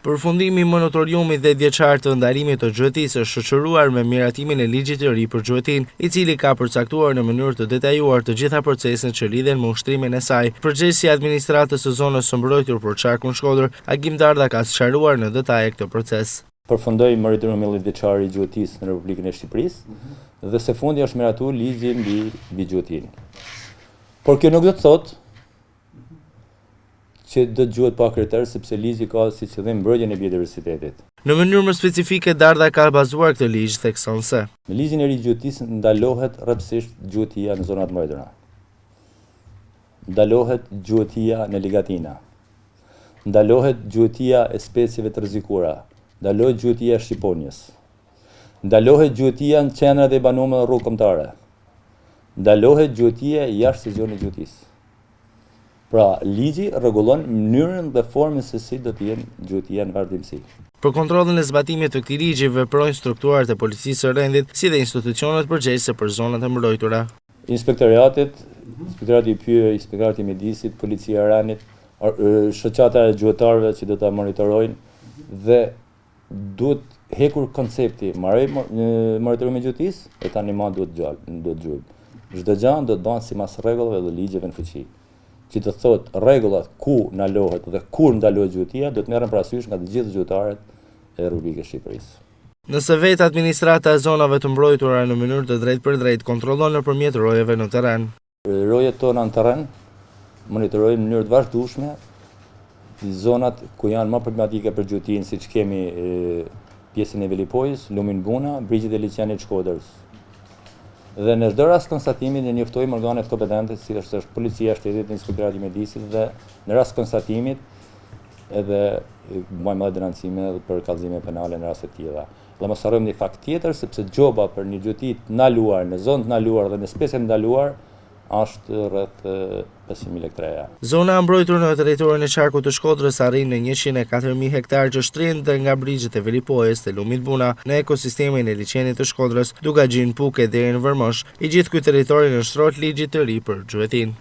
Përfundimi i moratoriumit 10 vjeçar të ndalimit të gjuetisë është shoqëruar me miratimin e ligjit të ri për gjuetin, i cili ka përcaktuar në mënyrë të detajuar të gjitha proceset që lidhen me ushtrimin e saj. Përgjegjësi i administratës së zonës së mbrojtur për Qarkun Shkodër, Agim Darda ka sqaruar në detaje këtë proces. Përfundoi moratoriumi 10 vjeçar i gjuetisë në Republikën e Shqipërisë dhe së fundi është miratuar ligji mbi gjuetin. Por kjo nuk do të thotë që do të gjuhet pa kriter, sepse ligji ka si qëllim mbrojtjen e biodiversitetit. Në mënyrë më specifike, Darda ka bazuar këtë ligj thekson se me ligjin e ri gjuetisë ndalohet rreptësisht gjuetia në zonat mbrojtura. Ndalohet gjuetia në ligatina. Ndalohet gjuetia e specieve të rrezikuara. Ndalohet gjuetia e shqiponjës. Ndalohet gjuetia në qendrat e banuara në rrugë kombëtare. Ndalohet gjuetia jashtë sezonit gjuetisë. Pra, ligji rregullon mënyrën dhe formën se si do të jenë gjuetia në vazhdimsi. Për kontrollin e zbatimit të këtij ligji veprojnë strukturat e policisë së rendit, si dhe institucionet përgjegjëse për zonat e mbrojtura. Inspektorati i pyje, inspektorati i mjedisit, policia e rendit, shoqata e gjuetarëve që do ta monitorojnë dhe duhet hekur koncepti monitorimi i gjuetisë e tani më duhet gjujmë. Çdo gjë do të bëhet sipas rregullave dhe ligjeve në fuqi. Që të thotë rregullat ku ndalohet dhe kur ndalohet gjuetia do të merren parasysh nga të gjithë gjuetarët e Republikës së Shqipërisë. Nëse vetë administrata e zonave të mbrojtura në mënyrë të drejtë për drejtë kontrollon nëpërmjet rojeve në terren. Rojet tona në terren monitorojnë në mënyrë të vazhdueshme zonat ku janë më problematike për gjuetin, siç kemi pjesën e Velipojës, Lumin Buna, Brigjet e Liçenit Shkodrës. Dhe në çdo rast konstatimi ne njoftojmë organet kompetente, si është policia e shtetit, inspektorati i mjedisit dhe në rast konstatimit edhe bëjmë edhe denuncime për kallëzime penale në raste të tilla. Dhe mos harrojmë një fakt tjetër, sepse gjoba për një gjueti të ndaluar në zonë të ndaluar dhe në specie të ndaluar është rreth 500.000 hektarë. Zona e mbrojtur në territorin e Qarkut të Shkodrës arrin në 104.000 hektarë që shtrihen nga brigjet e Velipojës të Lumit Buna në ekosistemin e liçenit të Shkodrës, Dugagjin, Puke deri në Vërmosh. I gjithë ky territori nështrohet ligjit të ri për gjuetin.